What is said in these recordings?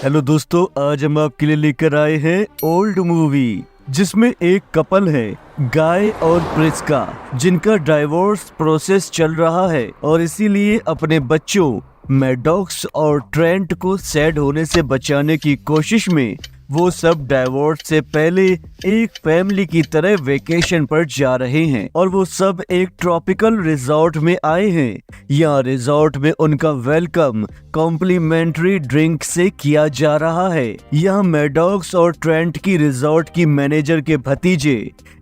Hello दोस्तों, आज हम आपके लिए लेकर आए हैं ओल्ड मूवी, जिसमें एक कपल है, गाय और प्रिस्का, जिनका डाइवोर्स प्रोसेस चल रहा है और इसीलिए अपने बच्चों मैडॉक्स और ट्रेंट को सैड होने से बचाने की कोशिश में वो सब डाइवोर्स से पहले एक फैमिली की तरह वेकेशन पर जा रहे हैं और वो सब एक ट्रॉपिकल रिजॉर्ट में आए हैं। यहाँ रिजॉर्ट में उनका वेलकम कॉम्प्लीमेंट्री ड्रिंक से किया जा रहा है। यहाँ मैडॉक्स और ट्रेंट की रिजॉर्ट की मैनेजर के भतीजे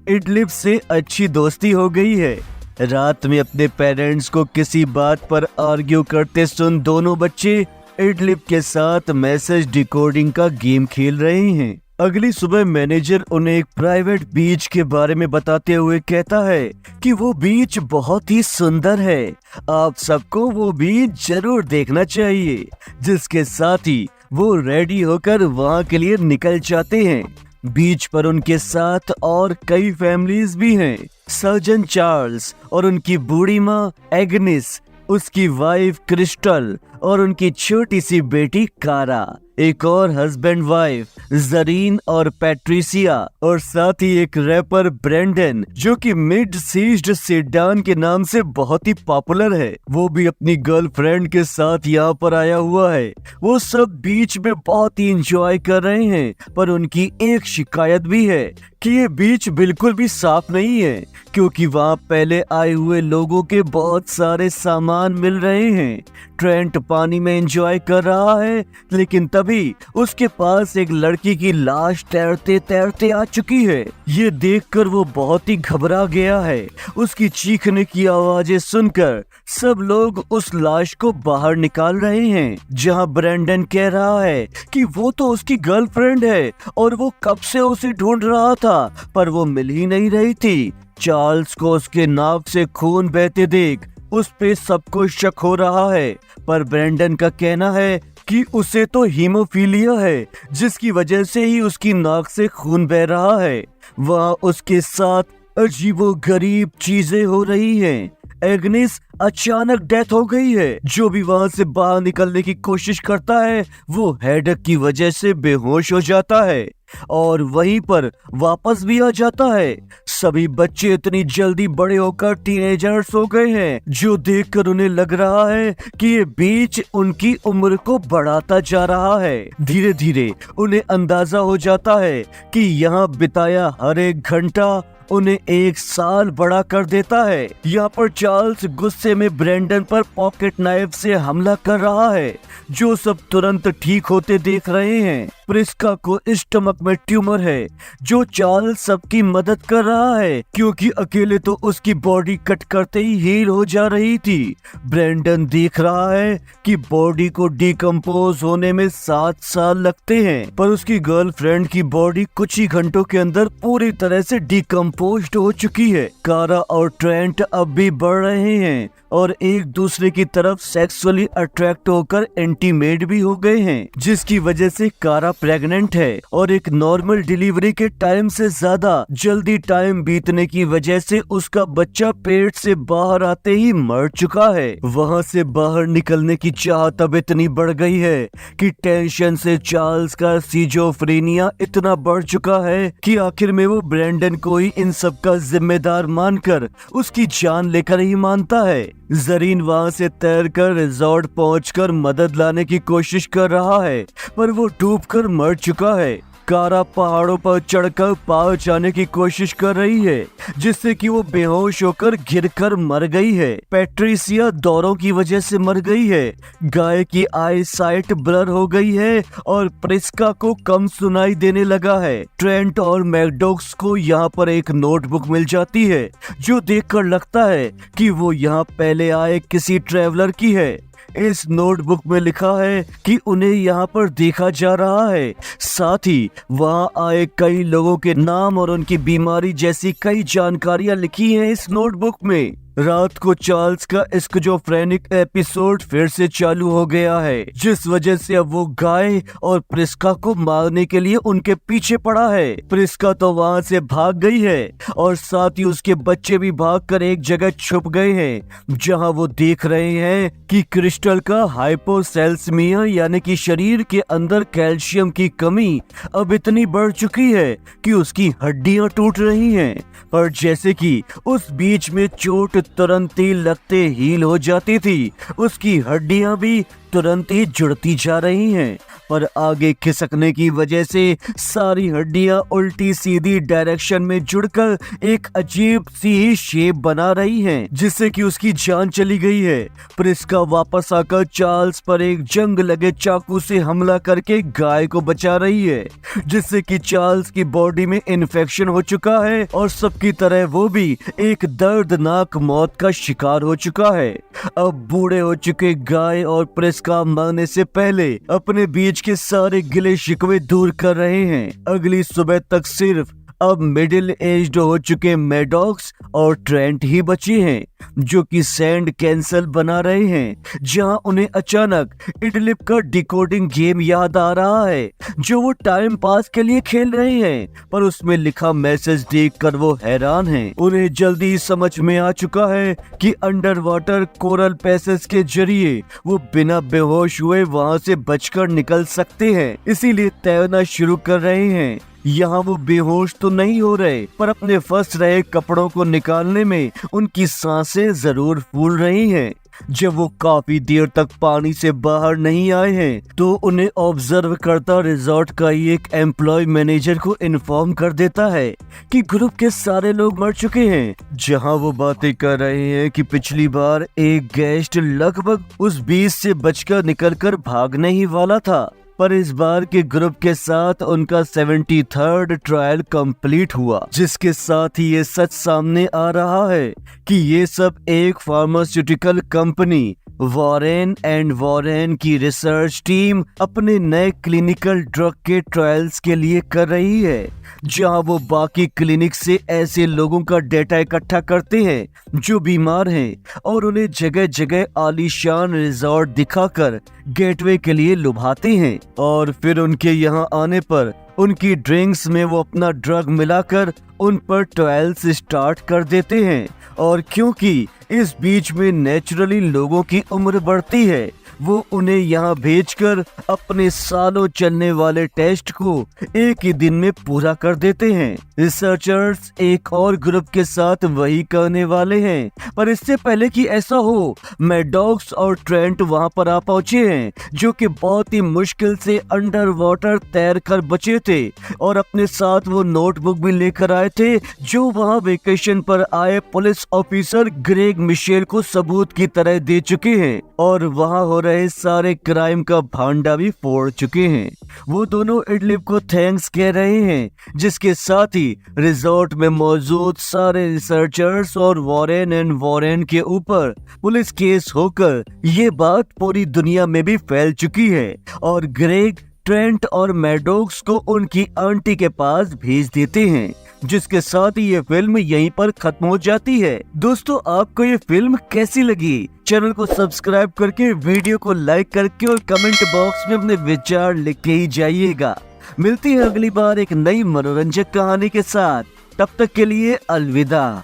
इडलिप से अच्छी दोस्ती हो गई है। रात में अपने पेरेंट्स को किसी बात पर आर्ग्यू करते सुन दोनों बच्चे इडलिप के साथ मैसेज डिकोडिंग का गेम खेल रहे हैं। अगली सुबह मैनेजर उन्हें एक प्राइवेट बीच के बारे में बताते हुए कहता है कि वो बीच बहुत ही सुंदर है, आप सबको वो बीच जरूर देखना चाहिए। जिसके साथ ही वो रेडी होकर वहाँ के लिए निकल जाते हैं। बीच पर उनके साथ और कई फैमिलीज भी हैं। सर्जन चार्ल्स और उनकी बूढ़ी माँ एग्निस, उसकी वाइफ क्रिस्टल और उनकी छोटी सी बेटी कारा, एक और हस्बैंड वाइफ जरीन और पैट्रिसिया, और साथ ही एक रैपर ब्रेंडन जो कि मिड सीज्ड सेडान के नाम से बहुत ही पॉपुलर है। वो भी अपनी गर्लफ्रेंड के साथ यहाँ पर आया हुआ है। वो सब बीच में बहुत ही एंजॉय कर रहे हैं, पर उनकी एक शिकायत भी है कि ये बीच बिल्कुल भी साफ नहीं है, क्योंकि वहाँ पहले आए हुए लोगों के बहुत सारे सामान मिल रहे हैं। ट्रेंट पानी में एंजॉय कर रहा है, लेकिन तभी उसके पास एक लड़की की लाश तैरते तैरते आ चुकी है। ये देखकर वो बहुत ही घबरा गया है। उसकी चीखने की आवाजें सुनकर सब लोग उस लाश को बाहर निकाल रहे हैं, जहां ब्रेंडन कह रहा है कि वो तो उसकी गर्लफ्रेंड है और वो कब से उसे ढूंढ रहा था, पर वो मिल ही नहीं रही थी। चार्ल्स को उसके नाक से खून बहते देख उस पे सबको शक हो रहा है, पर ब्रेंडन का कहना है कि उसे तो हीमोफीलिया है, जिसकी वजह से ही उसकी नाक से खून बह रहा है। वहाँ उसके साथ अजीबोगरीब चीजें हो रही हैं। एग्निस अचानक डेथ हो गई है। जो भी वहां से बाहर निकलने की कोशिश करता है वो हेडेक की वजह से बेहोश हो जाता है और वहीं पर वापस भी आ जाता है। सभी बच्चे इतनी जल्दी बड़े होकर टीनेजर्स हो गए हैं, जो देखकर उन्हें लग रहा है कि ये बीच उनकी उम्र को बढ़ाता जा रहा है। धीरे धीरे उन्हें अंदाजा हो जाता है कि यहाँ बिताया हर एक घंटा उन्हें 1 साल बड़ा कर देता है। यहाँ पर चार्ल्स गुस्से में ब्रेंडन पर पॉकेट नाइफ से हमला कर रहा है, जो सब तुरंत ठीक होते देख रहे हैं। प्रिस्का को स्टमक में ट्यूमर है, जो चार्ल्स सबकी मदद कर रहा है, क्योंकि अकेले तो उसकी बॉडी कट करते ही हील हो जा रही थी। ब्रेंडन देख रहा है कि बॉडी को डिकम्पोज होने में 7 साल लगते हैं, पर उसकी गर्लफ्रेंड की बॉडी कुछ ही घंटों के अंदर पूरी तरह से डिकम्पोज हो चुकी है। कारा और ट्रेंट अब भी बढ़ रहे हैं और एक दूसरे की तरफ सेक्सुअली अट्रैक्ट होकर इंटीमेट भी हो गए हैं, जिसकी वजह से कारा प्रेग्नेंट है और एक नॉर्मल डिलीवरी के टाइम से ज्यादा जल्दी टाइम बीतने की वजह से उसका बच्चा पेट से बाहर आते ही मर चुका है। वहां से बाहर निकलने की चाहत अब इतनी बढ़ गई है कि टेंशन से चार्ल्स का सिजोफ्रेनिया इतना बढ़ चुका है कि आखिर में वो ब्रेंडन को ही इन सब का जिम्मेदार मानकर उसकी जान लेकर ही मानता है। जरीन वहां से तैरकर रिजॉर्ट पहुंचकर मदद लाने की कोशिश कर रहा है, पर वो डूबकर मर चुका है। कारा पहाड़ों पर चढ़कर पार जाने की कोशिश कर रही है, जिससे कि वो बेहोश होकर गिरकर मर गई है। पैट्रिसिया दौरों की वजह से मर गई है। गाय की आई साइट ब्लर हो गई है और प्रिस्का को कम सुनाई देने लगा है। ट्रेंट और मैकडॉक्स को यहाँ पर एक नोटबुक मिल जाती है, जो देखकर लगता है कि वो यहाँ पहले आए किसी ट्रेवलर की है। इस नोटबुक में लिखा है कि उन्हें यहाँ पर देखा जा रहा है। साथ ही वहाँ आए कई लोगों के नाम और उनकी बीमारी जैसी कई जानकारियाँ लिखी हैं इस नोटबुक में। रात को चार्ल्स का स्किज़ोफ्रेनिक एपिसोड फिर से चालू हो गया है, जिस वजह से अब वो गाय और प्रिस्का को मारने के लिए उनके पीछे पड़ा है। प्रिस्का तो वहाँ से भाग गई है और साथ ही उसके बच्चे भी भागकर एक जगह छुप गए हैं, जहाँ वो देख रहे हैं कि क्रिस्टल का हाइपोसेल्समिया यानी कि शरीर के अंदर कैल्शियम की कमी अब इतनी बढ़ चुकी है कि उसकी हड्डियां टूट रही हैं। और जैसे कि उस बीच में चोट तुरंत ही लगते हील हो जाती थी, उसकी हड्डियां भी तुरंत ही जुड़ती जा रही हैं। पर आगे खिसकने की वजह से सारी हड्डियां उल्टी सीधी डायरेक्शन में जुड़कर एक अजीब सी शेप बना रही हैं, जिससे कि उसकी जान चली गई है। प्रिस्का वापस आकर चार्ल्स पर एक जंग लगे चाकू से हमला करके गाय को बचा रही है, जिससे कि चार्ल्स की बॉडी में इन्फेक्शन हो चुका है और सबकी तरह वो भी एक दर्दनाक मौत का शिकार हो चुका है। अब बूढ़े हो चुके गाय और प्रिस्का मरने से पहले अपने बीच के सारे गिले शिकवे दूर कर रहे हैं। अगली सुबह तक सिर्फ अब मिडिल एज्ड हो चुके मैडॉक्स और ट्रेंट ही बचे हैं, जो कि सैंड कैंसल बना रहे हैं, जहां उन्हें अचानक इडलिप का डिकोडिंग गेम याद आ रहा है, जो वो टाइम पास के लिए खेल रहे हैं। पर उसमें लिखा मैसेज देखकर वो हैरान हैं। उन्हें जल्दी ही समझ में आ चुका है कि अंडर वाटर कोरल पैसेज के जरिए वो बिना बेहोश हुए वहां से बचकर निकल सकते हैं, इसीलिए तैरना शुरू कर रहे हैं। यहाँ वो बेहोश तो नहीं हो रहे, पर अपने फंस रहे कपड़ों को निकालने में उनकी सांसें जरूर फूल रही हैं। जब वो काफी देर तक पानी से बाहर नहीं आए हैं, तो उन्हें ऑब्जर्व करता रिजॉर्ट का ही एक एम्प्लॉय मैनेजर को इन्फॉर्म कर देता है कि ग्रुप के सारे लोग मर चुके हैं। जहां वो बातें कर रहे हैं कि पिछली बार एक गेस्ट लगभग उस बीच से बचकर निकलकर भागने ही वाला था, पर इस बार के ग्रुप के साथ उनका 73rd ट्रायल कंप्लीट हुआ, जिसके साथ ही ये सच सामने आ रहा है कि ये सब एक pharmaceutical company Warren and Warren की रिसर्च टीम अपने नए क्लिनिकल ड्रग के ट्रायल्स के लिए कर रही है, जहां वो बाकी क्लिनिक से ऐसे लोगों का डेटा इकट्ठा करते हैं जो बीमार हैं और उन्हें जगह जगह आलीशान रिजॉर्ट दिखाकर गेटवे के लिए लुभाते हैं, और फिर उनके यहाँ आने पर उनकी ड्रिंक्स में वो अपना ड्रग मिलाकर उन पर ट्रायल्स स्टार्ट कर देते हैं। और क्योंकि इस बीच में नेचुरली लोगों की उम्र बढ़ती है, वो उन्हें यहाँ भेजकर अपने सालों चलने वाले टेस्ट को एक ही दिन में पूरा कर देते हैं। रिसर्चर्स एक और ग्रुप के साथ वही करने वाले हैं, पर इससे पहले कि ऐसा हो, मैडॉक्स और ट्रेंट वहां पर आ पहुंचे हैं, जो कि बहुत ही मुश्किल से अंडर वाटर तैर कर बचे थे, और अपने साथ वो नोटबुक भी लेकर आए थे, जो वहां वेकेशन पर आए पुलिस ऑफिसर ग्रेग मिशेल को सबूत की तरह दे चुके हैं, और वहां हो रहे सारे क्राइम का भांडा भी फोड़ चुके हैं। वो दोनों इडलिप को थैंक्स कह रहे हैं, जिसके साथ ही रिजॉर्ट में मौजूद सारे रिसर्चर्स और वॉरेन एंड वॉरेन के ऊपर पुलिस केस होकर ये बात पूरी दुनिया में भी फैल चुकी है, और ग्रेग ट्रेंट और मैडॉक्स को उनकी आंटी के पास भेज देते हैं, जिसके साथ ही ये फिल्म यहीं पर खत्म हो जाती है। दोस्तों, आपको ये फिल्म कैसी लगी? चैनल को सब्सक्राइब करके, वीडियो को लाइक करके और कमेंट बॉक्स में अपने विचार लिख के ही जाइएगा। मिलती है अगली बार एक नई मनोरंजक कहानी के साथ। तब तक के लिए अलविदा।